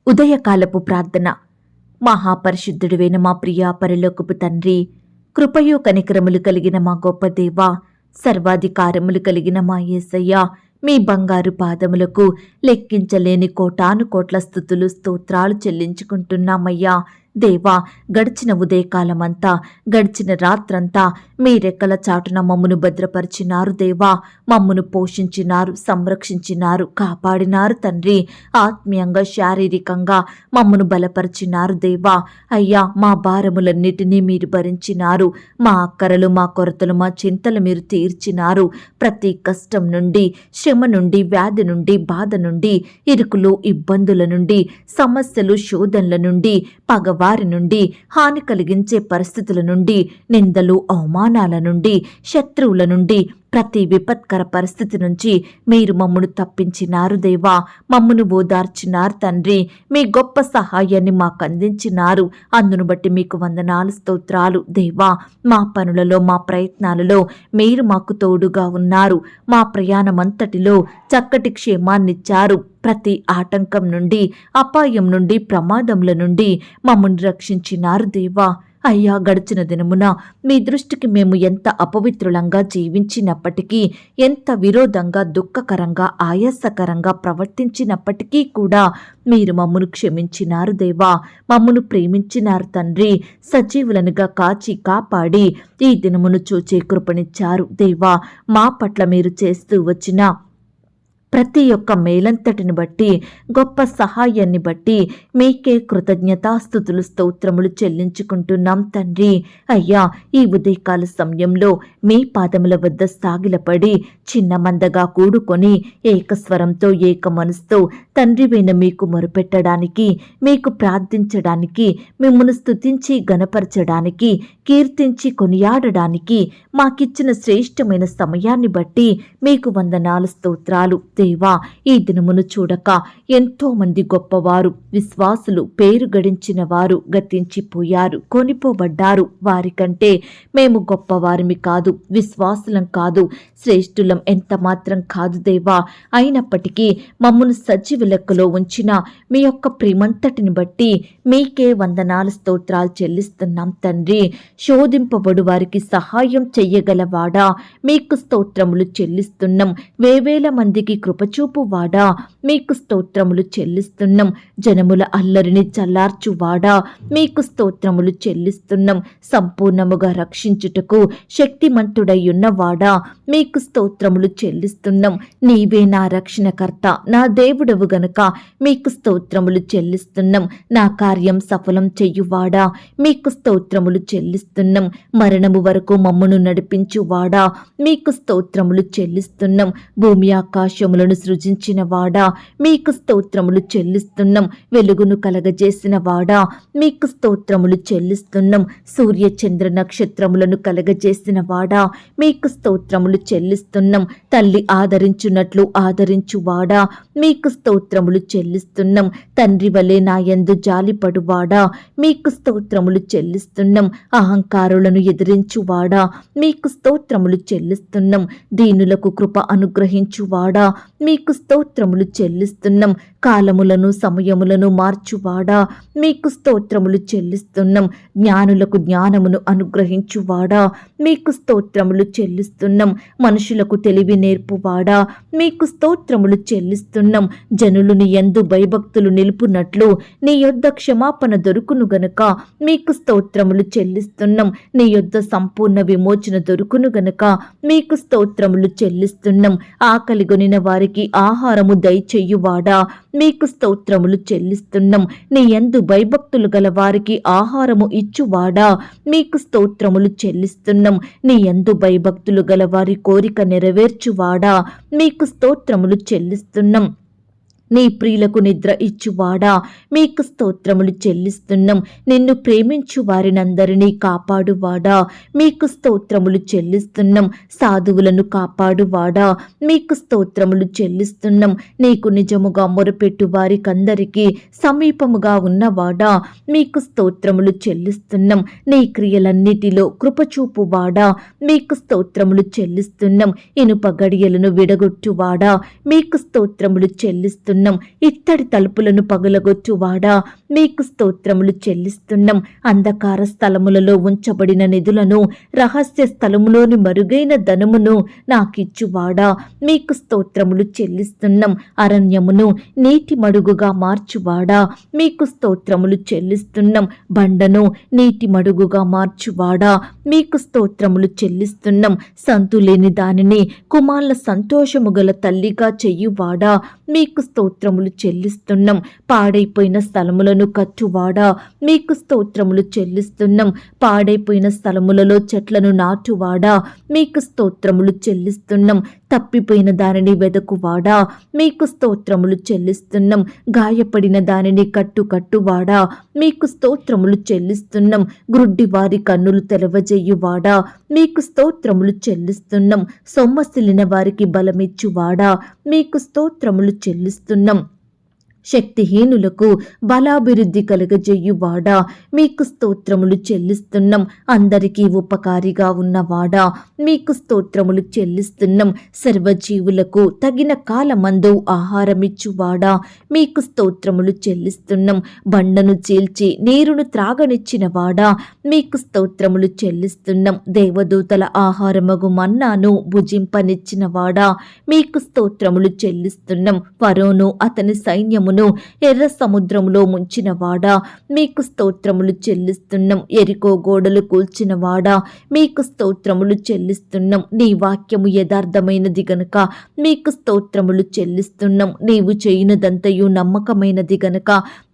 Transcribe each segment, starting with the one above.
ఉదయకాలపు ప్రార్థన. మహాపరిశుద్ధుడివైన మా ప్రియా పరలోకపు తండ్రి, కృపయు కనికరములు కలిగిన మా గొప్ప దేవా, సర్వాధికారములు కలిగిన మా యేసయ్య, మీ బంగారు పాదములకు లెక్కించలేని కోటాను కోట్ల స్తుతులు స్తోత్రాలు చెల్లించుకుంటున్నామయ్యా. దేవా, గడిచిన ఉదయకాలమంతా, గడిచిన రాత్రంతా మీ రెక్కల చాటున మమ్మును భద్రపరిచినారు దేవా. మమ్మును పోషించినారు, సంరక్షించినారు, కాపాడినారు తండ్రి. ఆత్మీయంగా, శారీరకంగా మమ్మును బలపరిచినారు దేవా. అయ్యా, మా భారములన్నిటినీ మీరు భరించినారు. మా అక్కరలు, మా కొరతలు, మా చింతలు మీరు తీర్చినారు. ప్రతి కష్టం నుండి, శ్రమ నుండి, వ్యాధి నుండి, బాధ నుండి, ఇరుకులు, ఇబ్బందుల నుండి, సమస్యలు, శోధనల నుండి, పగవారి నుండి, హాని కలిగించే పరిస్థితుల నుండి, నిందలు, అవమానాల నుండి, శత్రువుల నుండి, ప్రతి విపత్కర పరిస్థితి నుంచి మీరు మమ్మను తప్పించినారు దేవా. మమ్మను ఓదార్చినారు తండ్రి. మీ గొప్ప సహాయాన్ని మాకు అందించినారు. అందును బట్టి మీకు వందనాలు, స్తోత్రాలు దేవా. మా పనులలో, మా ప్రయత్నాలలో మీరు మాకు తోడుగా ఉన్నారు. మా ప్రయాణమంతటిలో చక్కటి క్షేమాన్నిచ్చారు. ప్రతి ఆటంకం నుండి, అపాయం నుండి, ప్రమాదముల నుండి మమ్మల్ని రక్షించినారు దేవా. అయ్యా, గడిచిన దినమున మీ దృష్టికి మేము ఎంత అపవిత్రులంగా జీవించినప్పటికీ, ఎంత విరోధంగా, దుఃఖకరంగా, ఆయాసకరంగా ప్రవర్తించినప్పటికీ కూడా మీరు మమ్మను క్షమించినారు దేవా. మమ్మను ప్రేమించినారు తండ్రి. సజీవులనుగా కాచి కాపాడి ఈ దినమును చూచే కృపనిచ్చారు దేవా. మా పట్ల మీరు చేస్తూ వచ్చిన ప్రతి ఒక్క మేలంతటిని బట్టి, గొప్ప సహాయాన్ని బట్టి మీకే కృతజ్ఞతాస్తుతులు, స్తోత్రములు చెల్లించుకుంటున్నాం తండ్రి. అయ్యా, ఈ ఉదయకాల సమయంలో మీ పాదముల వద్ద సాగిలపడి చిన్న మందగా కూడుకొని ఏకస్వరంతో, ఏక మనసుతో తండ్రివైన మీకు మొరుపెట్టడానికి, మీకు ప్రార్థించడానికి, మిమ్మల్ని స్తుతించి గణపరచడానికి, కీర్తించి కొనియాడడానికి మాకిచ్చిన శ్రేష్టమైన సమయాన్ని బట్టి మీకు వందనాలు, స్తోత్రాలు దేవా. ఈ దినమును చూడక ఎంతో మంది గొప్పవారు, విశ్వాసులు, పేరు గడించిన వారు గతించిపోయారు, కొనిపోబడ్డారు. వారికంటే మేము గొప్పవారిమి కాదు, విశ్వాసులం కాదు, శ్రేష్ఠులం ఎంత మాత్రం కాదు దేవా. అయినప్పటికీ మమ్మను సజీవ లెక్కలో ఉంచిన మీ యొక్క ప్రేమంతటిని బట్టి మీకే వందనాలు, స్తోత్రాలు చెల్లిస్తున్నాం తండ్రి. శోధింపబడు వారికి సహాయం చెయ్యగలవాడా, మీకు స్తోత్రములు చెల్లిస్తున్నాం. వేవేల మందికి కృపచూపు వాడా, మీకు స్తోత్రములు చెల్లిస్తున్నాం. జనముల అల్లరిని చల్లార్చువాడా, మీకు స్తోత్రములు చెల్లిస్తున్నాం. సంపూర్ణముగా రక్షించుటకు శక్తిమంతుడై ఉన్నవాడా, మీకు స్తోత్రములు చెల్లిస్తున్నాం. నీవే నా రక్షణకర్త, నా దేవుడవు గనుక మీకు స్తోత్రములు చెల్లిస్తున్నాం. నా కార్యం సఫలం చెయ్యువాడా, మీకు స్తోత్రములు చెల్లిస్తున్నాం. మరణము వరకు మమ్మను నడిపించువాడా, మీకు స్తోత్రములు చెల్లిస్తున్నాం. భూమి ఆకాశములను సృజించిన వాడా, మీకు స్తోత్రములు చెల్లిస్తున్నాం. వెలుగును కలగజేసిన వాడా, మీకు స్తోత్రములు చెల్లిస్తున్నాం. సూర్య చంద్ర నక్షత్రములను కలగజేసిన వాడా, మీకు స్తోత్రములు చెల్లిస్తున్నాం. తల్లి ఆదరించున్నట్లు ఆదరించువాడా, మీకు స్తోత్రములు చెల్లిస్తున్నాం. తండ్రి వలె నా యందు జాలిపడువాడా, మీకు స్తోత్రములు చెల్లిస్తున్నాం. అహంకారులను ఎదిరించువాడా, మీకు స్తోత్రములు చెల్లిస్తున్నాం. దీనులకు కృప అనుగ్రహించువాడా, మీకు స్తోత్రములు చెల్లిస్తున్నాం. కాలములను, సమయములను మార్చువాడా, మీకు స్తోత్రములు చెల్లిస్తున్నాం. జ్ఞానులకు జ్ఞానమును అనుగ్రహించువాడా, మీకు స్తోత్రములు చెల్లిస్తున్నాం. మనుషులకు తెలివి నేర్పువాడా, మీకు స్తోత్రములు చెల్లిస్తున్నాం. జనులు నీ యందు భయభక్తులు నిలుపునట్లు నీ యొద్ద క్షమాపణ దొరుకును గనుక మీకు స్తోత్రములు చెల్లిస్తున్నాం. నీ యొద్ద సంపూర్ణ విమోచన దొరుకును గనుక మీకు స్తోత్రములు చెల్లిస్తున్నాం. ఆకలిగొనిన వారికి ఆహారము దయచెయ్యువాడా, మీకు స్తోత్రములు చెల్లిస్తున్నాం. నీ యందు భయభక్తులు గల వారికి ఆహారము ఇచ్చువాడా, మీకు స్తోత్రములు చెల్లిస్తున్నాం. నీ యందు భయభక్తులు గల వారి కోరిక నెరవేర్చువాడా, మీకు స్తోత్రములు చెల్లిస్తున్నాం. నీ ప్రియులకు నిద్ర ఇచ్చువాడా, మీకు స్తోత్రములు చెల్లిస్తున్నాం. నిన్ను ప్రేమించు వారినందరినీ కాపాడువాడా, మీకు స్తోత్రములు చెల్లిస్తున్నాం. సాధువులను కాపాడువాడా, మీకు స్తోత్రములు చెల్లిస్తున్నాం. నీకు నిజముగా మొరపెట్టు వారికందరికీ సమీపముగా ఉన్నవాడా, మీకు స్తోత్రములు చెల్లిస్తున్నాం. నీ క్రియలన్నిటిలో కృపచూపువాడా, మీకు స్తోత్రములు చెల్లిస్తున్నాం. ఇనుప గడియలను విడగొట్టువాడా, మీకు స్తోత్రములు చెల్లిస్తున్నాం. చెల్లిస్తున్నాం. ఇత్తడి తలుపులను పగులగొట్టువాడా, మీకు స్తోత్రములు చెల్లిస్తున్నాం. అంధకార స్థలములలో ఉంచబడిన నిధులను, రహస్య స్థలములోని మరుగైన ధనమును నాకిచ్చువాడా, మీకు స్తోత్రములు చెల్లిస్తున్నాం. అరణ్యమును నీటి మడుగుగా మార్చువాడా, మీకు స్తోత్రములు చెల్లిస్తున్నాం. బండను నీటి మడుగుగా మార్చువాడా, మీకు స్తోత్రములు చెల్లిస్తున్నాం. సంతులేని దానిని కుమారుల సంతోషము గల తల్లిగా చెయ్యువాడా, మీకు స్తోత్రములు చెల్లిస్తున్నాం. పాడైపోయిన స్థలములను కట్టువాడా, మీకు స్తోత్రములు చెల్లిస్తున్నాం. పాడైపోయిన స్థలములలో చెట్లను నాటువాడా, మీకు స్తోత్రములు చెల్లిస్తున్నాం. తప్పిపోయిన దానిని వెదకువాడా, మీకు స్తోత్రములు చెల్లిస్తున్నాం. గాయపడిన దానిని కట్టువాడా, మీకు స్తోత్రములు చెల్లిస్తున్నాం. గ్రుడ్డి వారి కన్నులు తెరవజేయువాడా, మీకు స్తోత్రములు చెల్లిస్తున్నాం. సొమ్మసిలిన వారికి బలమిచ్చువాడా, మీకు స్తోత్రములు చెల్లిస్తున్నాం. శక్తిహీనులకు బలాభివృద్ధి కలుగజేయువాడా, మీకు స్తోత్రములు చెల్లిస్తున్నాం. అందరికీ ఉపకారిగా ఉన్నవాడా, మీకు స్తోత్రములు చెల్లిస్తున్నాం. సర్వజీవులకు తగిన కాలమందు ఆహారమిచ్చువాడా, మీకు స్తోత్రములు చెల్లిస్తున్నాం. బండను చీల్చి నీరును త్రాగనిచ్చిన వాడా, మీకు స్తోత్రములు చెల్లిస్తున్నాం. దేవదూతల ఆహారమగు మన్నాను భుజింపనిచ్చిన వాడా, మీకు స్తోత్రములు చెల్లిస్తున్నాం. ఫరోను అతని సైన్యము ఎర్ర సముద్రంలో ముంచిన వాడా, మీకు స్తోత్రములు చెల్లిస్తున్నాం. ఎరికో గోడలు కూల్చిన వాడా, మీకు స్తోత్రములు చెల్లిస్తున్నాం. నీ వాక్యము యథార్థమైనది గనుక మీకు స్తోత్రములు చెల్లిస్తున్నాం. నీవు చేయునదంతయు నమ్మకమైనది గనుక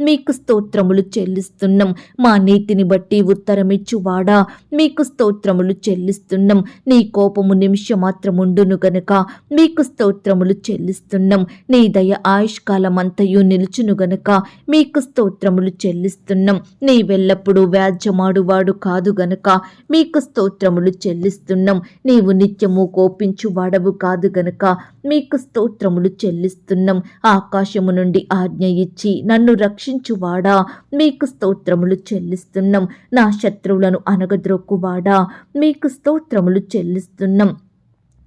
మీకు స్తోత్రములు చెల్లిస్తున్నాం. మా నీతిని బట్టి ఉత్తరమిచ్చువాడా, మీకు స్తోత్రములు చెల్లిస్తున్నాం. నీ కోపము నిమిషమాత్రముండును గనుక మీకు స్తోత్రములు చెల్లిస్తున్నాం. నీ దయ ఆయుష్కాలమంతయు నిలుచును గనుక మీకు స్తోత్రములు చెల్లిస్తున్నాం. నీ వెల్లప్పుడు వ్యాజ్యమాడువాడు కాదు గనుక మీకు స్తోత్రములు చెల్లిస్తున్నాం. నీవు నిత్యము కోపించువాడవు కాదు గనుక మీకు స్తోత్రములు చెల్లిస్తున్నాం. ఆకాశము నుండి ఆజ్ఞ ఇచ్చి నన్ను రక్షించువాడా, మీకు స్తోత్రములు చెల్లిస్తున్నాం. నా శత్రువులను అనగద్రొక్కువాడా, మీకు స్తోత్రములు చెల్లిస్తున్నాం.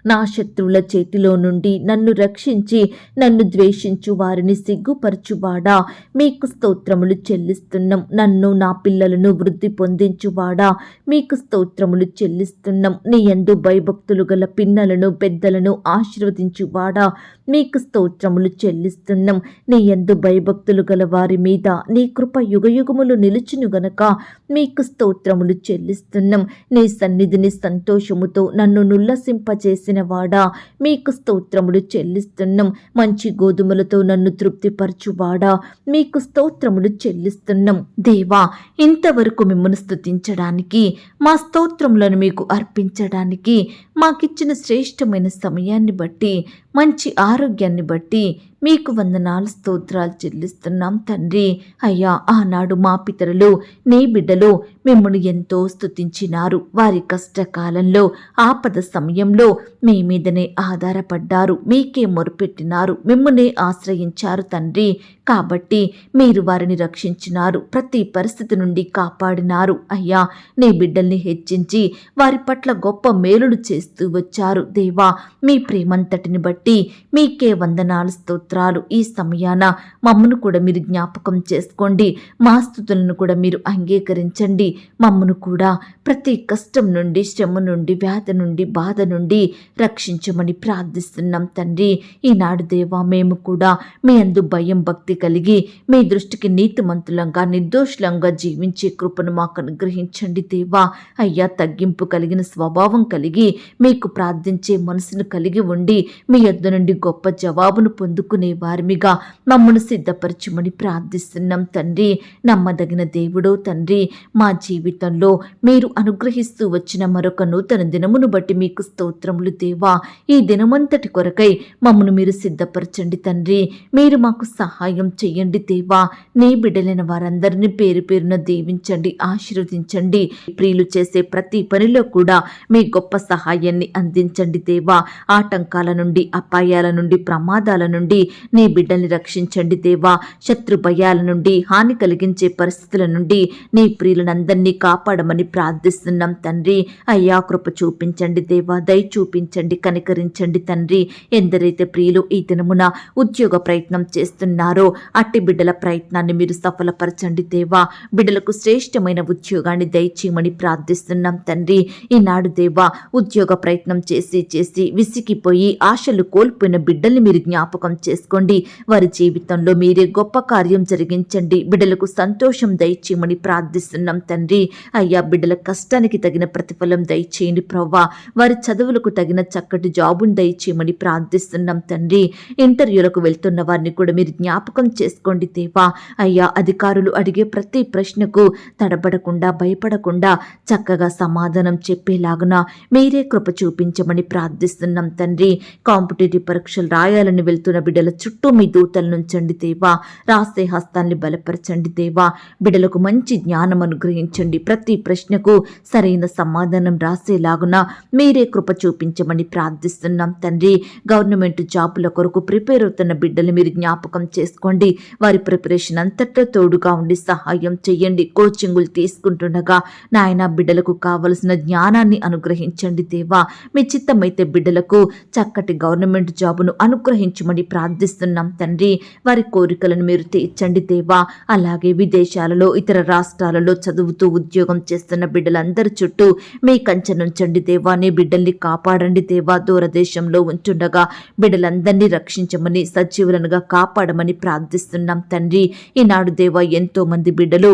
నా శత్రువుల చేతిలో నుండి నన్ను రక్షించి నన్ను ద్వేషించు వారిని సిగ్గుపరచువాడా, మీకు స్తోత్రములు చెల్లిస్తున్నాం. నన్ను నా పిల్లలను వృద్ధి పొందించువాడా, మీకు స్తోత్రములు చెల్లిస్తున్నాం. నీ యందు భయభక్తులు గల పిన్నలను పెద్దలను ఆశీర్వదించువాడా, మీకు స్తోత్రములు చెల్లిస్తున్నాం. నీ యందు భయభక్తులు గల వారి మీద నీ కృప యుగయుగములు నిలుచును గనక మీకు స్తోత్రములు చెల్లిస్తున్నాం. నీ సన్నిధిని సంతోషముతో నన్ను నుల్లసింపచేసిన వాడా, మీకు స్తోత్రములు చెల్లిస్తున్నాం. మంచి గోధుమలతో నన్ను తృప్తిపరచువాడా, మీకు స్తోత్రములు చెల్లిస్తున్నాం. దేవా, ఇంతవరకు మిమ్మల్ని స్తుతించడానికి, మా స్తోత్రములను మీకు అర్పించడానికి మాకిచ్చిన శ్రేష్టమైన సమయాన్ని బట్టి, మంచి ఆరోగ్యాన్ని బట్టి మీకు వందనాలు స్తోత్రాలు చెల్లిస్తున్నాం తండ్రి. అయ్యా, ఆనాడు మా పితరులు నీ బిడ్డలు మిమ్మల్ని ఎంతో స్తుతించినారు. వారి కష్టకాలంలో ఆపద సమయంలో మీ మీదనే ఆధారపడ్డారు, మీకే మొరుపెట్టినారు, మిమ్మల్ని ఆశ్రయించారు తండ్రి. కాబట్టి మీరు వారిని రక్షించినారు, ప్రతి పరిస్థితి నుండి కాపాడినారు. అయ్యా, నీ బిడ్డల్ని హెచ్చించి వారి పట్ల గొప్ప మేలులు చేస్తూ వచ్చారు. దేవా, మీ ప్రేమంతటిని బట్టి మీకే వందనాలు స్తోత్రాలు. ఈ సమయాన మమ్మను కూడా మీరు జ్ఞాపకం చేసుకోండి, మా స్తుతులను కూడా మీరు అంగీకరించండి. మమ్మను కూడా ప్రతి కష్టం నుండి, శ్రమ నుండి, వ్యాధి నుండి, బాధ నుండి రక్షించమని ప్రార్థిస్తున్నాం తండ్రి. ఈనాడు దేవా, మేము కూడా మీ అందు భయం భక్తి కలిగి మీ దృష్టికి నీతిమంతులంగా నిర్దోషులంగా జీవించే కృపను మాకు అనుగ్రహించండి దేవా. అయ్యా, తగ్గింపు కలిగిన స్వభావం కలిగి మీకు ప్రార్థించే మనసును కలిగి ఉండి మీ యొద్ద నుండి గొప్ప జవాబును పొందుకునే వారిమిగా మమ్మను సిద్ధపరచమని ప్రార్థిస్తున్నాం తండ్రి. నమ్మదగిన దేవుడో తండ్రి, మా జీవితంలో మీరు అనుగ్రహిస్తూ వచ్చిన మరొక నూతన దినమును బట్టి మీకు స్తోత్రములు దేవా. ఈ దినమంతటి కొరకై మమ్మను మీరు సిద్ధపరచండి తండ్రి. మీరు మాకు సహాయం సహాయం చెయ్యండి దేవా. నీ బిడ్డలైన వారందరినీ పేరు పేరున దీవించండి, ఆశీర్వదించండి. ప్రియులు చేసే ప్రతి పనిలో కూడా మీ గొప్ప సహాయాన్ని అందించండి దేవా. ఆటంకాల నుండి, అపాయాల నుండి, ప్రమాదాల నుండి నీ బిడ్డల్ని రక్షించండి దేవా. శత్రు భయాల నుండి, హాని కలిగించే పరిస్థితుల నుండి నీ ప్రియులనందరినీ కాపాడమని ప్రార్థిస్తున్నాం తండ్రి. అయ్యా కృప చూపించండి దేవా, దయ చూపించండి, కనికరించండి తండ్రి. ఎందరైతే ప్రియులు ఈ దినమున ఉద్యోగ ప్రయత్నం చేస్తున్నారో అట్టి బిడ్డల ప్రయత్నాన్ని మీరు సఫలపరచండి దేవా. బిడ్డలకు శ్రేష్టమైన ఉద్యోగాన్ని దయచేయమని ప్రార్థిస్తున్నాం తండ్రి. ఈనాడు దేవా, ఉద్యోగ ప్రయత్నం చేసి చేసి విసిగిపోయి ఆశలు కోల్పోయిన బిడ్డల్ని మీరు జ్ఞాపకం చేసుకోండి. వారి జీవితంలో మీరే గొప్ప కార్యం జరిగించండి. బిడ్డలకు సంతోషం దయచేయమని ప్రార్థిస్తున్నాం తండ్రి. అయ్యా బిడ్డల కష్టానికి తగిన ప్రతిఫలం దయచేయండి ప్రవ్వా. వారి చదువులకు తగిన చక్కటి జాబును దయచేయమని ప్రార్థిస్తున్నాం తండ్రి. ఇంటర్వ్యూలకు వెళ్తున్న వారిని కూడా మీరు జ్ఞాపకం చేసుకోండి దేవా. అయ్యా అధికారులు అడిగే ప్రతి ప్రశ్నకు తడబడకుండా, భయపడకుండా చక్కగా సమాధానం చెప్పేలాగున మీరే కృప చూపించమని ప్రార్థిస్తున్నాం తండ్రి. కాంపిటేటివ్ పరీక్షలు రాయాలని వెళ్తున్న బిడ్డల చుట్టూ మీ దూతలు నుంచండి దేవా. రాసే హస్తాన్ని బలపరచండి దేవా. బిడ్డలకు మంచి జ్ఞానం అనుగ్రహించండి. ప్రతి ప్రశ్నకు సరైన సమాధానం రాసేలాగున మీరే కృప చూపించమని ప్రార్థిస్తున్నాం తండ్రి. గవర్నమెంట్ జాబుల కొరకు ప్రిపేర్ అవుతున్న బిడ్డలు మీరు జ్ఞాపకం చేసుకోండి. వారి ప్రిపరేషన్ అంతటా తోడుగా ఉండి సహాయం చేయండి. కోచింగులు తీసుకుంటుండగా నాయన బిడ్డలకు కావలసిన జ్ఞానాన్ని అనుగ్రహించండి దేవా. మీ చిత్తమైతే బిడ్డలకు చక్కటి గవర్నమెంట్ జాబును అనుగ్రహించమని ప్రార్థిస్తున్నాం తండ్రి. వారి కోరికలను మీరు తీర్చండి దేవా. అలాగే విదేశాలలో, ఇతర రాష్ట్రాలలో చదువుతూ ఉద్యోగం చేస్తున్న బిడ్డలందరి చుట్టూ మీ కంచె నుంచండి దేవా. నీ బిడ్డల్ని కాపాడండి దేవా. దూరదేశంలో ఉంటుండగా బిడ్డలందరినీ రక్షించమని, సజీవులనుగా కాపాడమని ప్రార్థిస్తున్నాం తండ్రి. ఈనాడు దేవా ఎంతో మంది బిడ్డలు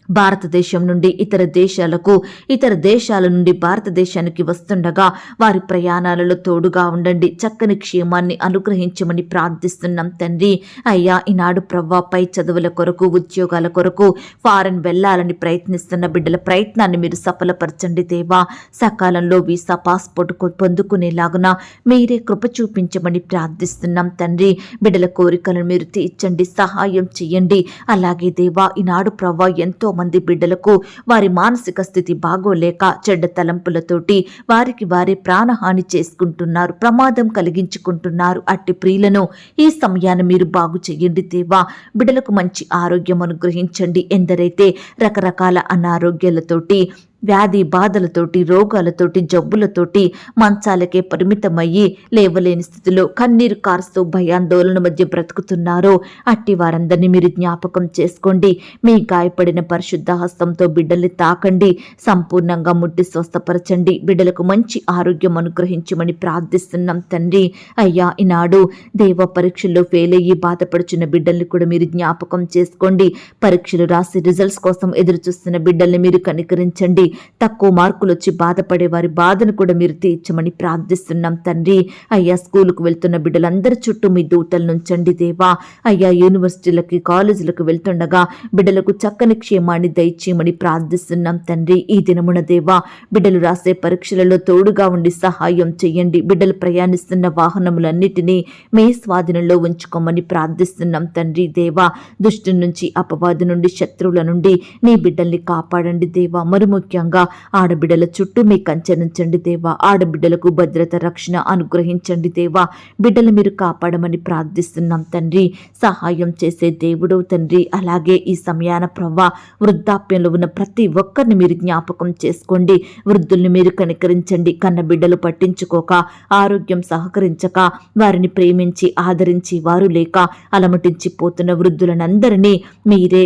భారతదేశం నుండి ఇతర దేశాలకు, ఇతర దేశాల నుండి భారతదేశానికి వస్తుండగా వారి ప్రయాణాలలో తోడుగా ఉండండి. చక్కని క్షేమాన్ని అనుగ్రహించమని ప్రార్థిస్తున్నాం తండ్రి. అయ్యా ఈనాడు ప్రవ్వా పై చదువుల కొరకు, ఉద్యోగాల కొరకు ఫారెన్ వెళ్లాలని ప్రయత్నిస్తున్న బిడ్డల ప్రయత్నాన్ని మీరు సఫలపరచండి దేవా. సకాలంలో వీసా, పాస్పోర్ట్ పొందుకునేలాగున మీరే కృప చూపించమని ప్రార్థిస్తున్నాం తండ్రి. బిడ్డల కోరికలను మీరు తీర్చండి, సహాయం చేయండి. అలాగే దేవా ఈనాడు ప్రవ్వా ఎంతో మంది బిడ్డలకు వారి మానసిక స్థితి బాగోలేక చెడ్డ తలంపులతోటి వారికి వారే ప్రాణహాని చేసుకుంటున్నారు, ప్రమాదం కలిగించుకుంటున్నారు. అట్టి ప్రియులను ఈ సమయాన్ని మీరు బాగు చేయండి దేవా. బిడ్డలకు మంచి ఆరోగ్యం అనుగ్రహించండి. ఎందరైతే రకరకాల అనారోగ్యాలతోటి, వ్యాధి బాధలతోటి, రోగాలతోటి, జబ్బులతోటి మంచాలకే పరిమితమయ్యి లేవలేని స్థితిలో కన్నీరు కారుస్తూ భయాందోళన మధ్య బ్రతుకుతున్నారో అట్టి వారందరినీ మీరు జ్ఞాపకం చేసుకోండి. మీ గాయపడిన పరిశుద్ధ హస్తంతో బిడ్డల్ని తాకండి, సంపూర్ణంగా ముట్టి స్వస్థపరచండి. బిడ్డలకు మంచి ఆరోగ్యం అనుగ్రహించమని ప్రార్థిస్తున్నాం తండ్రి. అయ్యా ఈనాడు దేవ పరీక్షల్లో ఫెయిల్ అయ్యి బాధపడుచున్న బిడ్డల్ని కూడా మీరు జ్ఞాపకం చేసుకోండి. పరీక్షలు రాసి రిజల్ట్స్ కోసం ఎదురు చూస్తున్న బిడ్డల్ని మీరు కనికరించండి. తక్కువ మార్కులు వచ్చి బాధపడే వారి బాధను కూడా మీరు తీర్చమని ప్రార్థిస్తున్నాం తండ్రి. అయ్యా స్కూలుకు వెళ్తున్న బిడ్డలందరి చుట్టూ మీ దూతలు నుంచండి దేవా. అయ్యా యూనివర్సిటీలకి, కాలేజీలకు వెళ్తుండగా బిడ్డలకు చక్కని క్షేమాన్ని దయచేయమని ప్రార్థిస్తున్నాం తండ్రి. ఈ దినమున దేవా బిడ్డలు రాసే పరీక్షలలో తోడుగా ఉండి సహాయం చేయండి. బిడ్డలు ప్రయాణిస్తున్న వాహనములన్నిటినీ మీ స్వాధీనంలో ఉంచుకోమని ప్రార్థిస్తున్నాం తండ్రి. దేవా దుష్టు నుంచి, అపవాది నుండి, శత్రువుల నుండి నీ బిడ్డల్ని కాపాడండి దేవా. మరి ముఖ్యంగా ఆడబిడ్డల చుట్టూ మీ కంచె నుంచండి దేవా. ఆడబిడ్డలకు భద్రత, రక్షణ అనుగ్రహించండి దేవా. బిడ్డలు మీరు కాపాడమని ప్రార్థిస్తున్నాం తండ్రి. సహాయం చేసే దేవుడు తండ్రి. అలాగే ఈ సమయాన ప్రవ్వా వృద్ధాప్యంలో ఉన్న ప్రతి ఒక్కరిని మీరు జ్ఞాపకం చేసుకోండి. వృద్ధుల్ని మీరు కనికరించండి. కన్న బిడ్డలు పట్టించుకోక, ఆరోగ్యం సహకరించక, వారిని ప్రేమించి ఆదరించి వారు లేక అలమటించిపోతున్న వృద్ధులనందరినీ మీరే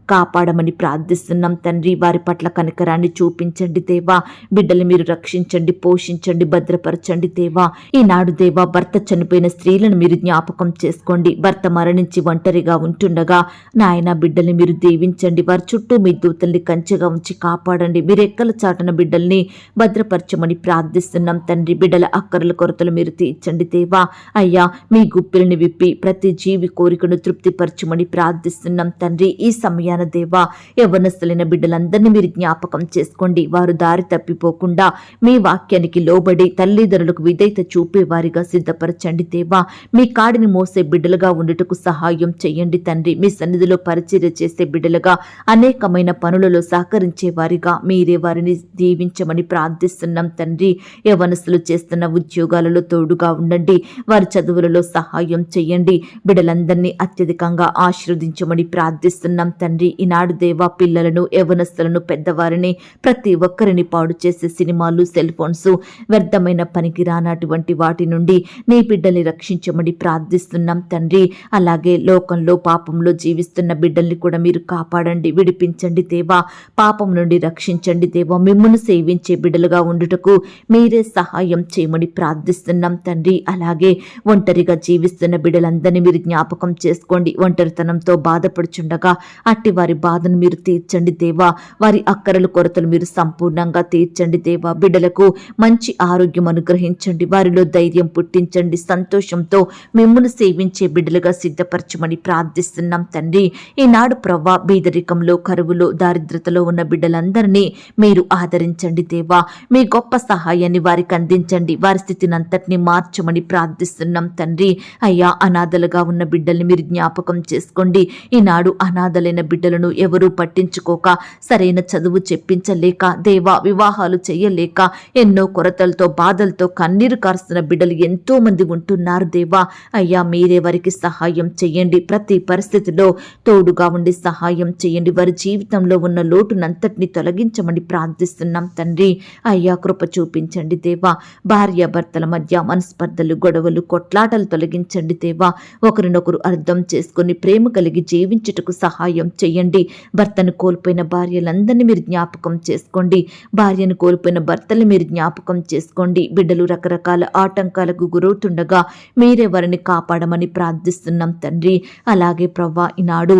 కాపాడమని ప్రార్థిస్తున్నాం తండ్రి. వారి పట్ల కనికరాన్ని చూపించండి దేవా. బిడ్డలు మీరు రక్షించండి, పోషించండి, భద్రపరచండి దేవా. ఈనాడు దేవా భర్త చనిపోయిన స్త్రీలను మీరు జ్ఞాపకం చేసుకోండి. భర్త మరణించి ఒంటరిగా ఉంటుండగా నాయన బిడ్డల్ని మీరు దీవించండి. వారి చుట్టూ మీ దూతల్ని కంచెగా ఉంచి కాపాడండి. మీరు ఎక్కల చాటున బిడ్డల్ని భద్రపరచమని ప్రార్థిస్తున్నాం తండ్రి. బిడ్డల అక్కర్ల కొరతలు మీరు తీర్చండి దేవా. అయ్యా మీ గుప్పిలిని విప్పి ప్రతి జీవి కోరికను తృప్తిపరచమని ప్రార్థిస్తున్నాం తండ్రి. ఈ సమయాన వేడుకుంటున్నాను దేవా. యవ్వనస్తులైన బిడ్డలందరినీ మీరు జ్ఞాపకం చేసుకోండి. వారు దారి తప్పిపోకుండా మీ వాక్యానికి లోబడి తల్లిదండ్రులకు విధేయత చూపేవారిగా సిద్ధపరచండి దేవా. మీ కాడిని మోసే బిడ్డలుగా ఉండుటకు సహాయం చేయండి తండ్రి. మీ సన్నిధిలో పరిచర్య చేసే బిడ్డలుగా అనేకమైన పనులలో సహకరించే వారిగా మీరే వారిని దీవించమని ప్రార్థిస్తున్నాం తండ్రి. యవ్వనస్తులు చేస్తున్న ఉద్యోగాలలో తోడుగా ఉండండి. వారి చదువులలో సహాయం చేయండి. బిడ్డలందరినీ అత్యధికంగా ఆశీర్వదించమని ప్రార్థిస్తున్నాం తండ్రి. ఈనాడు దేవా పిల్లలను, యవ్వనస్తులను, పెద్దవారిని ప్రతి ఒక్కరిని పాడు చేసే సినిమాలు, సెల్ ఫోన్స్, వ్యర్థమైన పనికి రానటువంటి వాటి నుండి నీ బిడ్డల్ని రక్షించమని ప్రార్థిస్తున్నాం తండ్రి. అలాగే లోకంలో పాపంలో జీవిస్తున్న బిడ్డల్ని కూడా మీరు కాపాడండి, విడిపించండి దేవా. పాపం నుండి రక్షించండి దేవా. మిమ్మును సేవించే బిడ్డలుగా ఉండుటకు మీరే సహాయం చేయమని ప్రార్థిస్తున్నాం తండ్రి. అలాగే ఒంటరిగా జీవిస్తున్న బిడ్డలందరినీ మీరు జ్ఞాపకం చేసుకోండి. ఒంటరితనంతో బాధపడుచుండగా అట్టి వారి బాధను మీరు తీర్చండి దేవా. వారి అక్కరలు కొరతలు మీరు సంపూర్ణంగా తీర్చండి దేవా. బిడ్డలకు మంచి ఆరోగ్యం అనుగ్రహించండి. వారిలో ధైర్యం పుట్టించండి. సంతోషంతో మిమ్మును సేవించే బిడ్డలుగా సిద్ధపరచమని ప్రార్థిస్తున్నాం తండ్రి. ఈనాడు ప్రవ్వా బీదరికంలో, కరువులో, దారిద్రతలో ఉన్న బిడ్డలందరినీ మీరు ఆదరించండి దేవా. మీ గొప్ప సహాయాన్ని వారికి అందించండి. వారి స్థితిని అంతటినీ మార్చమని ప్రార్థిస్తున్నాం తండ్రి. అయ్యా, అనాథలుగా ఉన్న బిడ్డల్ని మీరు జ్ఞాపకం చేసుకోండి. ఈనాడు అనాథలైన బిడ్డలను ఎవరూ పట్టించుకోక, సరైన చదువు చెప్పించలేక, దేవా వివాహాలు చేయలేక, ఎన్నో కొరతలతో, బాధలతో కన్నీరు కారుస్తున్న బిడ్డలు ఎంతో మంది ఉంటున్నారు దేవా. అయ్యా, మీరే వారికి సహాయం చేయండి. ప్రతి పరిస్థితిలో తోడుగా ఉండి సహాయం చేయండి. వారి జీవితంలో ఉన్న లోటునంతటిని తొలగించమని ప్రార్థిస్తున్నాం తండ్రి. అయ్యా, కృప చూపించండి దేవా. భార్యాభర్తల మధ్య మనస్పర్ధలు, గొడవలు, కొట్లాటలు తొలగించండి దేవా. ఒకరినొకరు అర్థం చేసుకుని ప్రేమ కలిగి జీవించుటకు సహాయం చేయండి. భర్తను కోల్పోయిన భార్యలందరినీ మీరు జ్ఞాపకం చేసుకోండి. భార్యను కోల్పోయిన భర్తల్ని మీరు జ్ఞాపకం చేసుకోండి. బిడ్డలు రకరకాల ఆటంకాలకు గురవుతుండగా మీరే వారిని కాపాడమని ప్రార్థిస్తున్నాం తండ్రి. అలాగే ప్రవ్వా ఈనాడు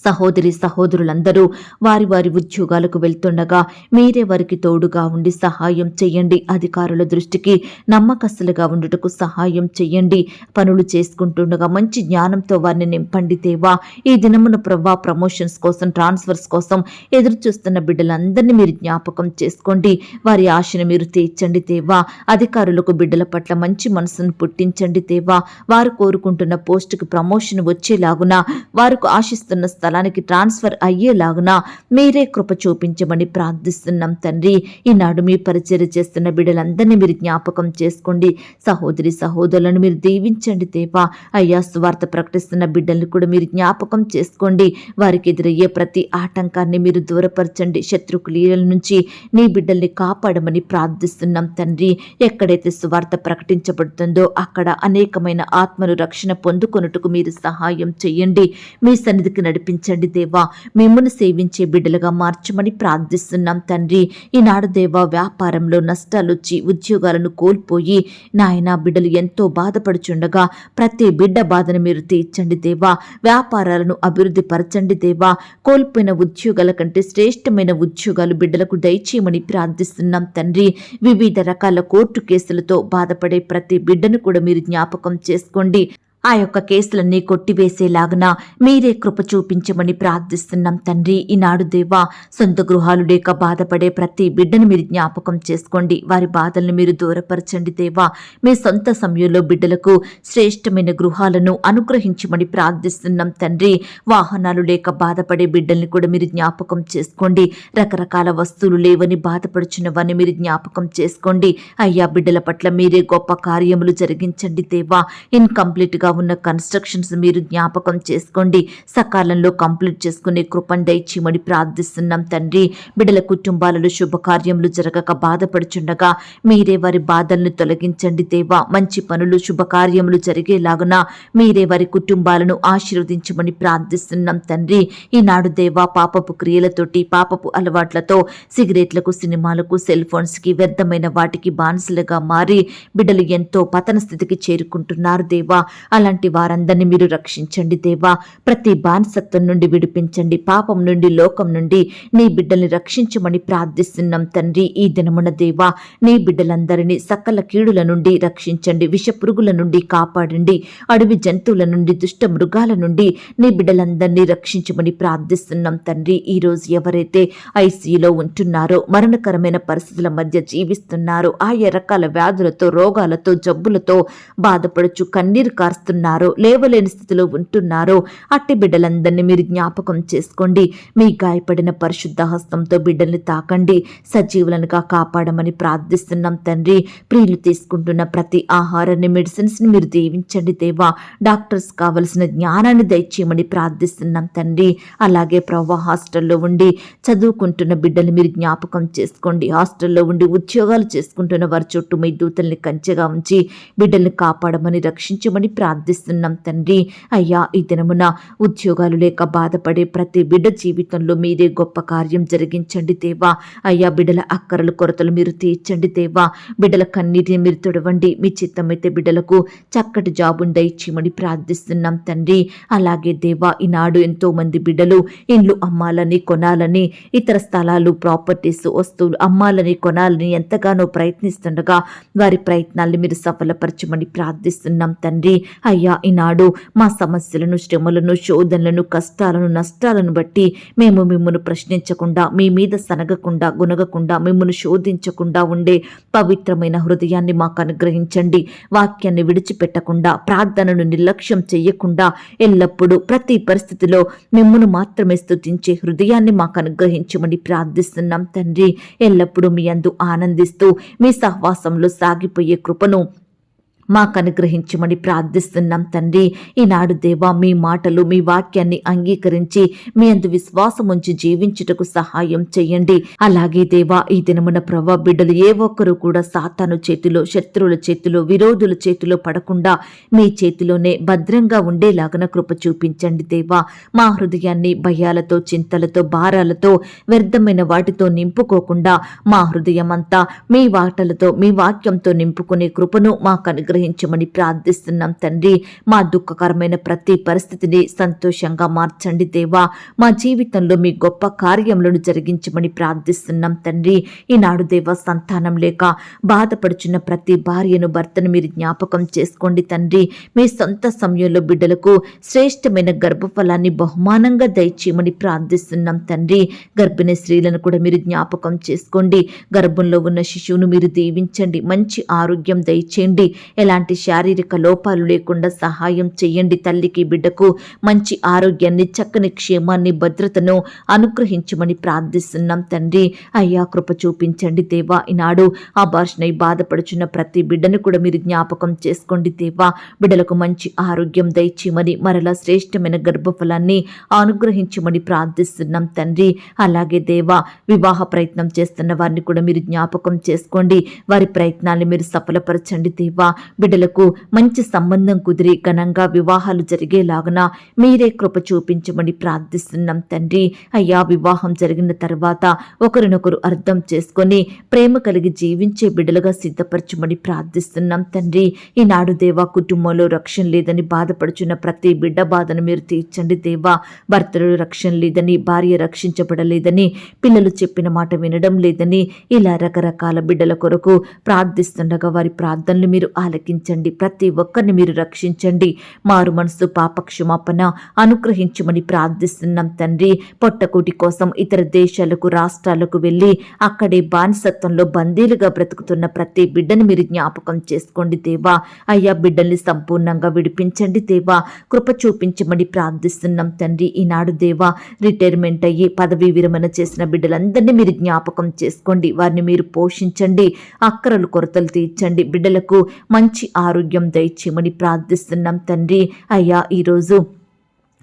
సహోదరి సహోదరులందరూ వారి వారి ఉద్యోగాలకు వెళ్తుండగా మీరే వారికి తోడుగా ఉండి సహాయం చేయండి. అధికారుల దృష్టికి నమ్మకస్తులుగా ఉండుటకు సహాయం చేయండి. పనులు చేసుకుంటుండగా మంచి జ్ఞానంతో వారిని నింపండి దేవా. ఈ దినమున ప్రవ్వా ప్రమోషన్స్ కోసం, ట్రాన్స్ఫర్స్ కోసం ఎదురు చూస్తున్న బిడ్డలందరినీ మీరు జ్ఞాపకం చేసుకోండి. వారి ఆశను మీరు తీర్చండి దేవా. అధికారులకు బిడ్డల పట్ల మంచి మనసును పుట్టించండి దేవా. వారు కోరుకుంటున్న పోస్టుకు ప్రమోషన్ వచ్చేలాగున, వారు ఆశిస్తున్న స్థలానికి ట్రాన్స్ఫర్ అయ్యేలాగున మీరే కృప చూపించమని ప్రార్థిస్తున్నాం తండ్రి. ఈనాడు మీ పరిచర్య చేస్తున్న బిడ్డలందరినీ మీరు జ్ఞాపకం చేసుకోండి. సహోదరి సహోదరులను మీరు దీవించండి దేవా. అయ్యా, సువార్త ప్రకటిస్తున్న బిడ్డల్ని కూడా మీరు జ్ఞాపకం చేసుకోండి. వారికి ఎదురయ్యే ప్రతి ఆటంకాన్ని మీరు దూరపరచండి. శత్రు క్రియల నుంచి నీ బిడ్డల్ని కాపాడమని ప్రార్థిస్తున్నాం తండ్రి. ఎక్కడైతే సువార్త ప్రకటించబడుతుందో అక్కడ అనేకమైన ఆత్మలు రక్షణ పొందుకొనుటకు మీరు సహాయం చేయండి. మీ సన్నిధికి నడిపించండి దేవా. మిమ్మును సేవించే బిడ్డలుగా మార్చమని ప్రార్థిస్తున్నాం తండ్రి. ఈనాడు దేవా వ్యాపారంలో నష్టాలు వచ్చి ఉద్యోగాలను కోల్పోయి నాయన బిడ్డలు ఎంతో బాధపడుచుండగా ప్రతి బిడ్డ బాధను మీరు తీర్చండి దేవా. వ్యాపారాలను అభివృద్ధి పరచండి దేవా. కోల్పోయిన ఉద్యోగాల కంటే శ్రేష్టమైన ఉద్యోగాలు బిడ్డలకు దయచేయమని ప్రార్థిస్తున్నాం తండ్రి. వివిధ రకాల కోర్టు కేసులతో బాధపడే ప్రతి బిడ్డను కూడా మీరు జ్ఞాపకం చేసుకోండి. ఆ యొక్క కేసులన్నీ కొట్టివేసేలాగున మీరే కృప చూపించమని ప్రార్థిస్తున్నాం తండ్రి. ఈనాడు దేవా సొంత గృహాలు లేక బాధపడే ప్రతి బిడ్డను మీరు జ్ఞాపకం చేసుకోండి. వారి బాధలను మీరు దూరపరచండి దేవా. మీ సొంత సమయంలో బిడ్డలకు శ్రేష్టమైన గృహాలను అనుగ్రహించమని ప్రార్థిస్తున్నాం తండ్రి. వాహనాలు లేక బాధపడే బిడ్డల్ని కూడా మీరు జ్ఞాపకం చేసుకోండి. రకరకాల వస్తువులు లేవని బాధపడుచున్న వారిని మీరు జ్ఞాపకం చేసుకోండి. అయ్యా, బిడ్డల పట్ల మీరే గొప్ప కార్యములు జరిగించండి దేవా. ఇన్కంప్లీట్గా ఉన్న కన్స్ట్రక్షన్స్ మీరు జ్ఞాపకం చేసుకోండి. సకాలంలో కంప్లీట్ చేసుకునే కృపను దయచేయమని ప్రార్థిస్తున్నాం తండ్రి. బిడ్డల కుటుంబాలలో శుభకార్యములు జరగక బాధపడుచుండగా మీరే వారి బాధలను తొలగించండి దేవా. మంచి పనులు, శుభకార్యములు జరిగేలాగున మీరే వారి కుటుంబాలను ఆశీర్వదించమని ప్రార్థిస్తున్నాం తండ్రి. ఈనాడు దేవా పాపపు క్రియలతోటి, పాపపు అలవాట్లతో, సిగరెట్లకు, సినిమాలకు, సెల్ ఫోన్స్కి, వ్యర్థమైన వాటికి బానిసలుగా మారి బిడ్డలు ఎంతో పతన స్థితికి చేరుకుంటున్నారు దేవా. అలాంటి వారందరినీ మీరు రక్షించండి దేవా. ప్రతి బానిసత్వం నుండి విడిపించండి, పాపం నుండి, లోకం నుండి నీ బిడ్డల్ని రక్షించమని ప్రార్థిస్తున్నాం తండ్రి. ఈ దినమున దేవా, నీ బిడ్డలందరినీ సకల కీడుల నుండి రక్షించండి, విష పురుగుల నుండి కాపాడండి, అడవి జంతువుల నుండి, దుష్ట మృగాల నుండి నీ బిడ్డలందరినీ రక్షించమని ప్రార్థిస్తున్నాం తండ్రి. ఈ రోజు ఎవరైతే ఐసీయూలో ఉంటున్నారో, మరణకరమైన పరిస్థితుల మధ్య జీవిస్తున్నారో, ఆయా రకాల వ్యాధులతో, రోగాలతో, జబ్బులతో బాధపడుచు కన్నీరు కారుస్తున్నారో, లేవలేని స్థితిలో ఉంటున్నారో అట్టి బిడ్డలందరినీ మీరు జ్ఞాపకం చేసుకోండి. మీ గాయపడిన పరిశుద్ధ హస్తంతో బిడ్డల్ని తాకండి, సజీవులనుగా కాపాడమని ప్రార్థిస్తున్నాం తండ్రి. ప్రియులు తీసుకుంటున్న ప్రతి ఆహారాన్ని, మెడిసిన్స్ని మీరు దీవించండి దేవా. డాక్టర్స్ కావలసిన జ్ఞానాన్ని దయచేయమని ప్రార్థిస్తున్నాం తండ్రి. అలాగే ప్రవ్వా, హాస్టల్లో ఉండి చదువుకుంటున్న బిడ్డల్ని మీరు జ్ఞాపకం చేసుకోండి. హాస్టల్లో ఉండి ఉద్యోగాలు చేసుకుంటున్న వారి చుట్టూ మీ దూతల్ని కంచెగా ఉంచి బిడ్డల్ని కాపాడమని, రక్షించమని ప్రార్థిస్తున్నాం తండ్రి. అయ్యా, ఈ దినమున ఉద్యోగాలు లేక బాధపడే ప్రతి బిడ్డ జీవితంలో మీరే గొప్ప కార్యం జరిగించండి దేవా. అయ్యా, బిడ్డల అక్కరలు, కొరతలు మీరు తీర్చండి దేవా. బిడ్డల కన్నీటిని మీరు తొడవండి. మీ చిత్తమైతే బిడ్డలకు చక్కటి జాబును దయచేయమని ప్రార్థిస్తున్నాం తండ్రి. అలాగే దేవా, ఈనాడు ఎంతో మంది బిడ్డలు ఇండ్లు అమ్మాలని, కొనాలని, ఇతర స్థలాలు, ప్రాపర్టీస్, వస్తువులు అమ్మాలని, కొనాలని ఎంతగానో ప్రయత్నిస్తుండగా వారి ప్రయత్నాల్ని మీరు సఫలపరచమని ప్రార్థిస్తున్నాం తండ్రి. అయ్యా, ఈనాడు మా సమస్యలను, శ్రమలను, శోధనలను, కష్టాలను, నష్టాలను బట్టి మేము మిమ్మల్ని ప్రశ్నించకుండా, మీ మీద సనగకుండా, గునగకుండా, మిమ్మల్ని శోధించకుండా ఉండే పవిత్రమైన హృదయాన్ని మాకు అనుగ్రహించండి. వాక్యాన్ని విడిచిపెట్టకుండా, ప్రార్థనను నిర్లక్ష్యం చెయ్యకుండా, ఎల్లప్పుడూ ప్రతి పరిస్థితిలో మిమ్మల్ని మాత్రమే స్తుతించే హృదయాన్ని మాకు అనుగ్రహించమని ప్రార్థిస్తున్నాం తండ్రి. ఎల్లప్పుడూ మీ యందు ఆనందిస్తూ మీ సహవాసంలో సాగిపోయే కృపను మాకు అనుగ్రహించమని ప్రార్థిస్తున్నాం తండ్రి. ఈనాడు దేవా, మీ మాటలు, మీ వాక్యాన్ని అంగీకరించి మీ అందు విశ్వాసం ఉంచి జీవించుటకు సహాయం చేయండి. అలాగే దేవా, ఈ దినమున ప్రభా, బిడ్డలు ఏ ఒక్కరూ కూడా సాతాను చేతిలో, శత్రువుల చేతిలో, విరోధుల చేతిలో పడకుండా మీ చేతిలోనే భద్రంగా ఉండేలాగన కృప చూపించండి దేవా. మా హృదయాన్ని భయాలతో, చింతలతో, భారాలతో, వ్యర్థమైన వాటితో నింపుకోకుండా మా హృదయం అంతా మీ వాటలతో, మీ వాక్యంతో నింపుకునే కృపను మాకు అనుగ్రహించమని ప్రార్థిస్తున్నాం తండ్రి. మా దుఃఖకరమైన ప్రతి పరిస్థితిని సంతోషంగా మార్చండి దేవా. మా జీవితంలో మీ గొప్ప కార్యములను జరిగించమని ప్రార్థిస్తున్నాం తండ్రి. ఈనాడు దేవా, సంతానం లేక బాధపడుచున్న ప్రతి భార్యను, భర్తను మీరు జ్ఞాపకం చేసుకోండి తండ్రి. మీ సొంత సమయంలో బిడ్డలకు శ్రేష్టమైన గర్భఫలాన్ని బహుమానంగా దయచేయమని ప్రార్థిస్తున్నాం తండ్రి. గర్భిణీ స్త్రీలను కూడా మీరు జ్ఞాపకం చేసుకోండి. గర్భంలో ఉన్న శిశువును మీరు దీవించండి, మంచి ఆరోగ్యం దయచేయండి, ఎలాంటి శారీరక లోపాలు లేకుండా సహాయం చేయండి. తల్లికి, బిడ్డకు మంచి ఆరోగ్యాన్ని, చక్కని క్షేమాన్ని, భద్రతను అనుగ్రహించమని ప్రార్థిస్తున్నాం తండ్రి. అయ్యా, కృప చూపించండి దేవా. ఈనాడు అబార్షణై బాధపడుచున్న ప్రతి బిడ్డను కూడా మీరు జ్ఞాపకం చేసుకోండి దేవా. బిడ్డలకు మంచి ఆరోగ్యం దయచేయమని, మరలా శ్రేష్టమైన గర్భఫలాన్ని అనుగ్రహించమని ప్రార్థిస్తున్నాం తండ్రి. అలాగే దేవా, వివాహ ప్రయత్నం చేస్తున్న వారిని కూడా మీరు జ్ఞాపకం చేసుకోండి. వారి ప్రయత్నాన్ని మీరు సఫలపరచండి దేవా. బిడ్డలకు మంచి సంబంధం కుదిరి ఘనంగా వివాహాలు జరిగేలాగున మీరే కృప చూపించమని ప్రార్థిస్తున్నాం తండ్రి. అయ్యా, వివాహం జరిగిన తర్వాత ఒకరినొకరు అర్థం చేసుకొని ప్రేమ కలిగి జీవించే బిడ్డలుగా సిద్ధపరచమని ప్రార్థిస్తున్నాం తండ్రి. ఈనాడు దేవా, కుటుంబంలో రక్షణ లేదని బాధపడుచున్న ప్రతి బిడ్డ బాధను మీరు తీర్చండి దేవా. భర్తలు రక్షణ లేదని, భార్య రక్షించబడలేదని, పిల్లలు చెప్పిన మాట వినడం లేదని, ఇలా రకరకాల బిడ్డల కొరకు ప్రార్థిస్తుండగా వారి ప్రార్థనలు మీరు ఆలకించండి. ప్రతి ఒక్కరిని మీరు రక్షించండి. మారు మనసు, పాపక్షమాపణ అనుగ్రహించమని ప్రార్థిస్తున్నాం తండ్రి. పొట్టకూటి కోసం ఇతర దేశాలకు, రాష్ట్రాలకు వెళ్ళి అక్కడే బానిసత్వంలో బందీలుగా బ్రతుకుతున్న ప్రతి బిడ్డను మీరు జ్ఞాపకం చేసుకోండి దేవా. అయ్యా, బిడ్డల్ని సంపూర్ణంగా విడిపించండి దేవా. కృప చూపించమని ప్రార్థిస్తున్నాం తండ్రి. ఈనాడు దేవా, రిటైర్మెంట్ అయ్యి పదవీ విరమణ చేసిన బిడ్డలందరినీ మీరు జ్ఞాపకం చేసుకోండి. వారిని మీరు పోషించండి, అక్కరలు, కొరతలు తీర్చండి. బిడ్డలకు మంచి ఆరోగ్యం దయచేయమని ప్రార్థిస్తున్నాం తండ్రి. అయ్యా, ఈరోజు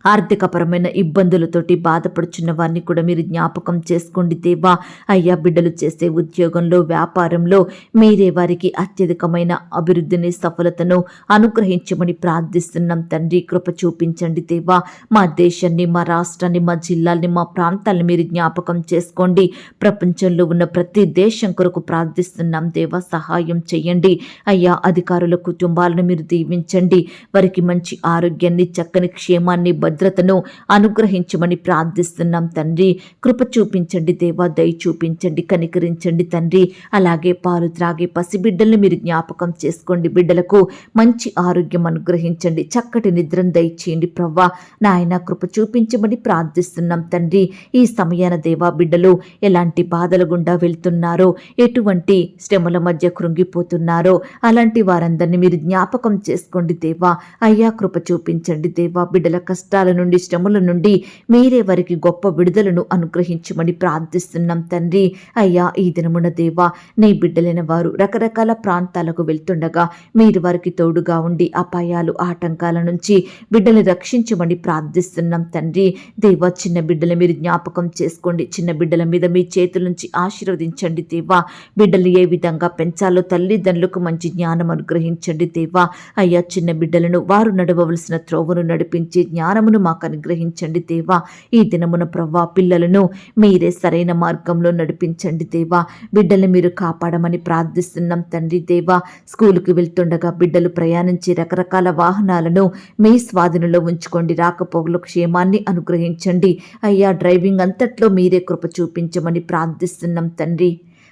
ఆర్థికపరమైన ఇబ్బందులతోటి బాధపడుచున్న వారిని కూడా మీరు జ్ఞాపకం చేసుకోండి దేవా. అయ్యా, బిడ్డలు చేసే ఉద్యోగంలో, వ్యాపారంలో మీరే వారికి అత్యధికమైన అభివృద్ధిని, సఫలతను అనుగ్రహించమని ప్రార్థిస్తున్నాం తండ్రి. కృప చూపించండి దేవా. మా దేశాన్ని, మా రాష్ట్రాన్ని, మా జిల్లాల్ని, మా ప్రాంతాలను మీరు జ్ఞాపకం చేసుకోండి. ప్రపంచంలో ఉన్న ప్రతి దేశం కొరకు ప్రార్థిస్తున్నాం దేవా. సహాయం చేయండి అయ్యా. అధికారుల కుటుంబాలను మీరు దీవించండి. వారికి మంచి ఆరోగ్యాన్ని, చక్కని క్షేమాన్ని, భద్రతను అనుగ్రహించమని ప్రార్థిస్తున్నాం తండ్రి. కృప చూపించండి దేవా. దయ చూపించండి, కనికరించండి తండ్రి. అలాగే పాలు త్రాగే పసిబిడ్డల్ని మీరు జ్ఞాపకం చేసుకోండి. బిడ్డలకు మంచి ఆరోగ్యం అనుగ్రహించండి, చక్కటి నిద్రను దయచేయండి ప్రవ్వా. నాయన కృప చూపించమని ప్రార్థిస్తున్నాం తండ్రి. ఈ సమయాన దేవా, బిడ్డలు ఎలాంటి బాధల గుండా వెళ్తున్నారో, ఎటువంటి శ్రమల మధ్య కృంగిపోతున్నారో అలాంటి వారందరినీ మీరు జ్ఞాపకం చేసుకోండి దేవా. అయ్యా, కృప చూపించండి దేవా. బిడ్డల కష్టాల నుండి, శ్రమల నుండి మీరే వారికి గొప్ప విడుదలను అనుగ్రహించమని ప్రార్థిస్తున్నాం తండ్రి. అయ్యా, ఈ దినమున దేవా, నీ బిడ్డలైన వారు రకరకాల ప్రాంతాలకు వెళ్తుండగా మీరు వారికి తోడుగా ఉండి అపాయాలు, ఆటంకాల నుంచి బిడ్డలు రక్షించమని ప్రార్థిస్తున్నాం తండ్రి. దేవా, చిన్న బిడ్డలు మీరు జ్ఞాపకం చేసుకోండి. చిన్న బిడ్డల మీద మీ చేతుల నుంచి ఆశీర్వదించండి దేవా. బిడ్డలు ఏ విధంగా పెంచాలో తల్లిదండ్రులకు మంచి జ్ఞానం అనుగ్రహించండి దేవా. అయ్యా, చిన్న బిడ్డలను వారు నడవవలసిన త్రోవను నడిపించి జ్ఞానమును మాకు అనుగ్రహించండి దేవా. ఈ దినమున ప్రవ్వా, పిల్లలను మీరే సరైన మార్గంలో నడిపించండి దేవా. బిడ్డల్ని మీరు కాపాడమని ప్రార్థిస్తున్నాం తండ్రి. దేవా, స్కూలుకి వెళ్తుండగా బిడ్డలు ప్రయాణించి రకరకాల వాహనాలను మీ స్వాధీనంలో ఉంచుకోండి. రాకపోకలు క్షేమాన్ని అనుగ్రహించండి అయ్యా. డ్రైవింగ్ అంతట్లో మీరే కృప చూపించమని ప్రార్థిస్తున్నాం తండ్రి.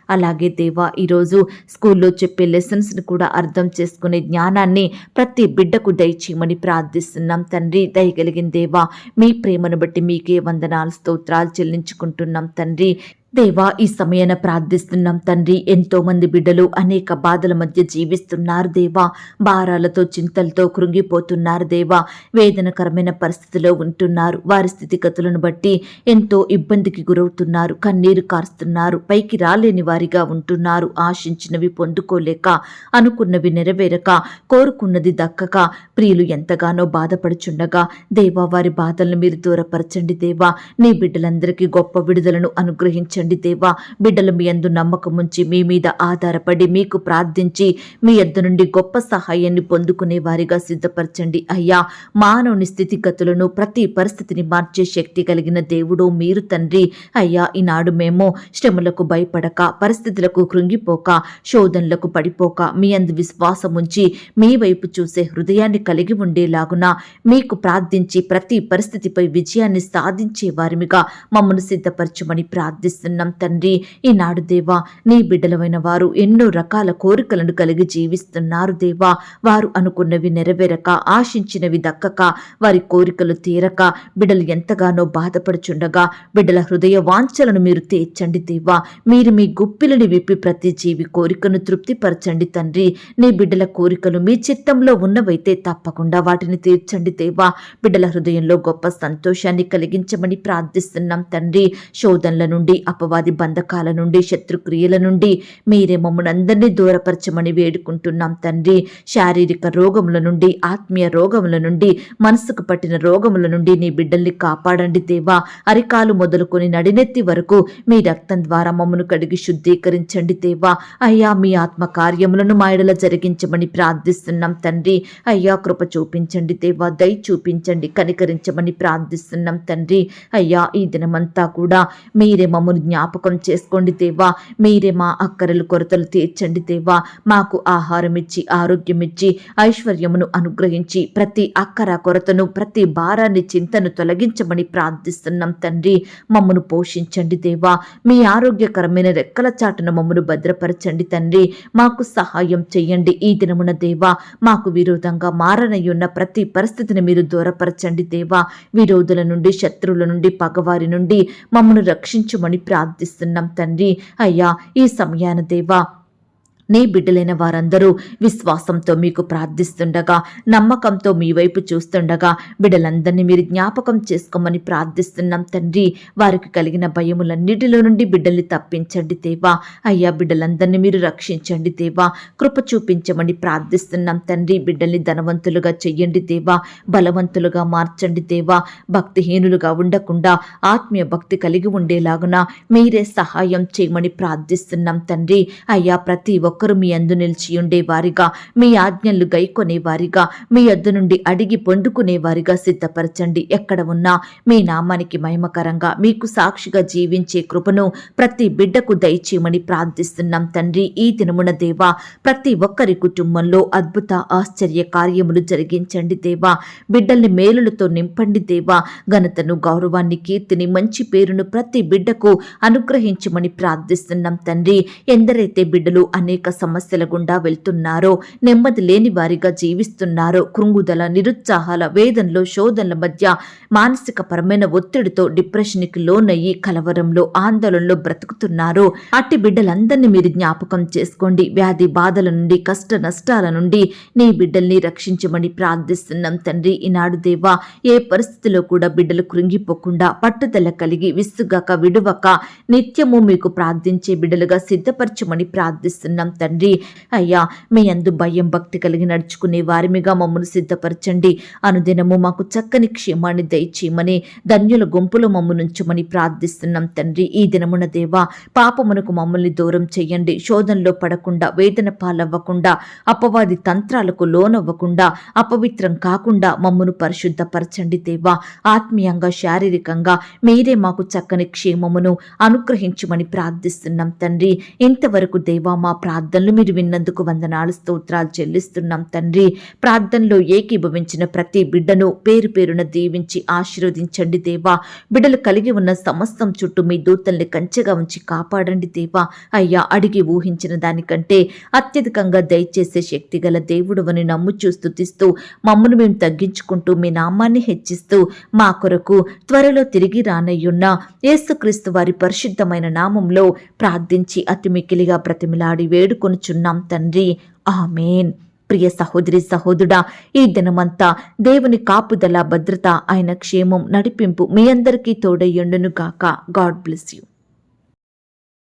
అలాగే దేవా, ఈరోజు స్కూల్లో చెప్పే లెసన్స్ని కూడా అర్థం చేసుకునే జ్ఞానాన్ని ప్రతి బిడ్డకు దయచేయమని ప్రార్థిస్తున్నాం తండ్రి. దయగలిగిన దేవా, మీ ప్రేమను బట్టి మీకే వందనాలు, స్తోత్రాలు చెల్లించుకుంటున్నాం తండ్రి. దేవా, ఈ సమయాన ప్రార్థిస్తున్నాం తండ్రి. ఎంతో మంది బిడ్డలు అనేక బాధల మధ్య జీవిస్తున్నారు దేవా. భారాలతో, చింతలతో కృంగిపోతున్నారు దేవా. వేదనకరమైన పరిస్థితిలో ఉంటున్నారు. వారి స్థితిగతులను బట్టి ఎంతో ఇబ్బందికి గురవుతున్నారు. కన్నీరు కారుస్తున్నారు. పైకి రాలేని వారిగా ఉంటున్నారు. ఆశించినవి పొందుకోలేక, అనుకున్నవి నెరవేరక, కోరుకున్నది దక్కక ప్రియులు ఎంతగానో బాధపడుచుండగా దేవా, వారి బాధలను మీరు దూరపరచండి దేవా. నీ బిడ్డలందరికీ గొప్ప విడుదలను అనుగ్రహించండి దేవా. బిడ్డలు మీ యందు నమ్మకం ఉంచి, మీ మీద ఆధారపడి, మీకు ప్రార్థించి, మీ యొద్ద నుండి గొప్ప సహాయాన్ని పొందుకునే వారిగా సిద్ధపరచండి అయ్యా. మానవుని స్థితిగతులను, ప్రతి పరిస్థితిని మార్చే శక్తి కలిగిన దేవుడు మీరు తండ్రి. అయ్యా, ఈనాడు మేము శ్రమలకు భయపడక, పరిస్థితులకు కృంగిపోక, శోధనలకు పడిపోక, మీ అందు విశ్వాసం ఉంచి మీ వైపు చూసే హృదయాన్ని కలిగి ఉండేలాగున మీకు ప్రార్థించి ప్రతి పరిస్థితిపై విజయాన్ని సాధించే వారిమిగా మమ్మల్ని సిద్ధపరచమని ప్రార్థిస్తున్నాం తండ్రి. ఈనాడు దేవా, నీ బిడ్డలమైన వారు ఎన్నో రకాల కోరికలను కలిగి జీవిస్తున్నారు దేవా. వారు అనుకున్నవి నెరవేరక, ఆశించినవి దక్కక, వారి కోరికలు తీరక బిడ్డలు ఎంతగానో బాధపడుచుండగా బిడ్డల హృదయ వాంఛలను మీరు తీర్చండి దేవా. మీరు మీ గుప్పిలని విప్పి ప్రతి జీవి కోరికను తృప్తిపరచండి తండ్రి. నీ బిడ్డల కోరికలు మీ చిత్తంలో ఉన్నవైతే తప్పకుండా వాటిని తీర్చండి దేవా. బిడ్డల హృదయంలో గొప్ప సంతోషాన్ని కలిగించమని ప్రార్థిస్తున్నాం తండ్రి. శోధనల నుండి, అపవాది బంధకాల నుండి, శత్రుక్రియల నుండి మీరే మమ్మల్ని అందరినీ దూరపరచమని వేడుకుంటున్నాం తండ్రి. శారీరక రోగముల నుండి, ఆత్మీయ రోగముల నుండి, మనసుకు పట్టిన రోగముల నుండి నీ బిడ్డల్ని కాపాడండి దేవా. అరికాలు మొదలుకొని నడినెత్తి వరకు మీ రక్తం ద్వారా మమ్మను కడిగి శుద్ధీకరించండి దేవా. అయ్యా, మీ ఆత్మ కార్యములను మాయడల జరిగించమని ప్రార్థిస్తున్నాం తండ్రి. అయ్యా, కృప చూపించండి దేవా. దయ చూపించండి, కనికరించమని ప్రార్థిస్తున్నాం తండ్రి. అయ్యా, ఈ దినమంతా కూడా మీరే మమ్మల్ని జ్ఞాపకం చేసుకోండి దేవా. మీరే మా అక్కరలు, కొరతలు తీర్చండి దేవా. మాకు ఆహారం ఇచ్చి, ఆరోగ్యం ఇచ్చి, ఐశ్వర్యమును అనుగ్రహించి ప్రతి అక్కర, కొరతను, ప్రతి భారాన్ని, చింతను తొలగించమని ప్రార్థిస్తున్నాం తండ్రి. మమ్మను పోషించండి దేవా. మీ ఆరోగ్యకరమైన రెక్కల చాటున మమ్మను భద్రపరచండి తండ్రి. మాకు సహాయం చెయ్యండి ఈ దినమున దేవా. మాకు విరోధంగా మారనయ్యున్న ప్రతి పరిస్థితిని మీరు దూరపరచండి దేవా. విరోధుల నుండి, శత్రువుల నుండి, పగవారి నుండి మమ్మను రక్షించమని ప్రార్థిస్తున్నాం తండ్రి. అయ్యా, ఈ సమయాన దేవా, నీ బిడ్డలైన వారందరూ విశ్వాసంతో మీకు ప్రార్థిస్తుండగా, నమ్మకంతో మీ వైపు చూస్తుండగా బిడ్డలందరినీ మీరు జ్ఞాపకం చేసుకోమని ప్రార్థిస్తున్నాం తండ్రి. వారికి కలిగిన భయములన్నిటిలో నుండి బిడ్డల్ని తప్పించండి దేవా. అయ్యా, బిడ్డలందరినీ మీరు రక్షించండి దేవా. కృప చూపించమని ప్రార్థిస్తున్నాం తండ్రి. బిడ్డల్ని ధనవంతులుగా చెయ్యండి దేవా, బలవంతులుగా మార్చండి దేవా. భక్తిహీనులుగా ఉండకుండా ఆత్మీయ భక్తి కలిగి ఉండేలాగున మీరే సహాయం చేయమని ప్రార్థిస్తున్నాం తండ్రి. అయ్యా, ప్రతి ఒక్కరూ మీ యందు నిలిచి ఉండేవారిగా, మీ ఆజ్ఞలు గైకొనేవారిగా, మీ యొద్ద నుండి అడిగి పొందుకునేవారిగా సిద్ధపరచండి. ఎక్కడ ఉన్నా మీ నామానికి మహిమకరంగా మీకు సాక్షిగా జీవించే కృపను ప్రతి బిడ్డకు దయచేయమని ప్రార్థిస్తున్నాం తండ్రి. ఈ దినమున దేవా, ప్రతి ఒక్కరి కుటుంబంలో అద్భుత ఆశ్చర్య కార్యములు జరిగించండి దేవా. బిడ్డల్ని మేలులతో నింపండి దేవా. ఘనతను, గౌరవాన్ని, కీర్తిని, మంచి పేరును ప్రతి బిడ్డకు అనుగ్రహించమని ప్రార్థిస్తున్నాం తండ్రి. ఎందరైతే బిడ్డలు అనేక సమస్యల గుండా వెళ్తున్నారో, నెమ్మది లేని వారిగా జీవిస్తున్నారో, కృంగుదల, నిరుత్సాహాల, వేదనలో, శోధనల మధ్య మానసిక పరమైన ఒత్తిడితో డిప్రెషన్కి లోనయ్యి కలవరంలో, ఆందోళనలో బ్రతుకుతున్నారో అట్టి బిడ్డలందరినీ మీరు జ్ఞాపకం చేసుకోండి. వ్యాధి బాధల నుండి, కష్ట నష్టాల నుండి నీ బిడ్డల్ని రక్షించమని ప్రార్థిస్తున్నాం తండ్రి. ఈనాడు దేవా, ఏ పరిస్థితిలో కూడా బిడ్డలు కృంగిపోకుండా పట్టుదల కలిగి విసుగక విడువక నిత్యము మీకు ప్రార్థించే బిడ్డలుగా సిద్ధపరచమని ప్రార్థిస్తున్నాం తండ్రి. అయ్యా, మీ యందు భయం భక్తి కలిగి నడుచుకునే వారిమిగా మమ్మల్ని సిద్ధపరచండి. అనుదినము మాకు చక్కని క్షేమాన్ని దయచేయమని, ధన్యుల గుంపులో మమ్మల్ని ఉంచమని ప్రార్థిస్తున్నాం తండ్రి. ఈ దినమున దేవా, పాపమునకు మమ్మల్ని దూరం చేయండి. శోధనలో పడకుండా, వేదన పాలవ్వకుండా, అపవాది తంత్రాలకు లోనవ్వకుండా, అపవిత్రం కాకుండా మమ్మను పరిశుద్ధపరచండి దేవా. ఆత్మీయంగా, శారీరకంగా మీరే మాకు చక్కని క్షేమమును అనుగ్రహించమని ప్రార్థిస్తున్నాం తండ్రి. ఇంతవరకు దేవా, మా ప్రార్థనలు మీరు విన్నందుకు వందనాలు, స్తోత్రాలు చెల్లిస్తున్నాం తండ్రి. ప్రార్థనలో ఏకీభవించిన ప్రతి బిడ్డను పేరు పేరున దీవించి ఆశీర్వదించండి దేవా. బిడ్డలు కలిగి ఉన్న సమస్తం చుట్టూ మీ దూతల్ని కంచెగా ఉంచి కాపాడండి దేవా. అయ్యా, అడిగి ఊహించిన దానికంటే అత్యధికంగా దయచేసే శక్తి గల దేవుడువని నమ్ముచూ స్తుతిస్తూ మమ్మను మేము తగ్గించుకుంటూ మీ నామాన్ని హెచ్చిస్తూ మా కొరకు త్వరలో తిరిగి రానయ్యున్న యేసుక్రీస్తు వారి పరిశుద్ధమైన నామంలో ప్రార్థించి అతి మిక్కిలిగా ప్రతిమిలాడి వేడుకొనుచున్నాం తండ్రి. ఆమేన్. ప్రియ సహోదరి సహోదరుడా, ఈ దినమంతా దేవుని కాపుదల, భద్రత, ఆయన క్షేమం, నడిపింపు మీ అందరికీ తోడయ్యుండును గాక. God bless you.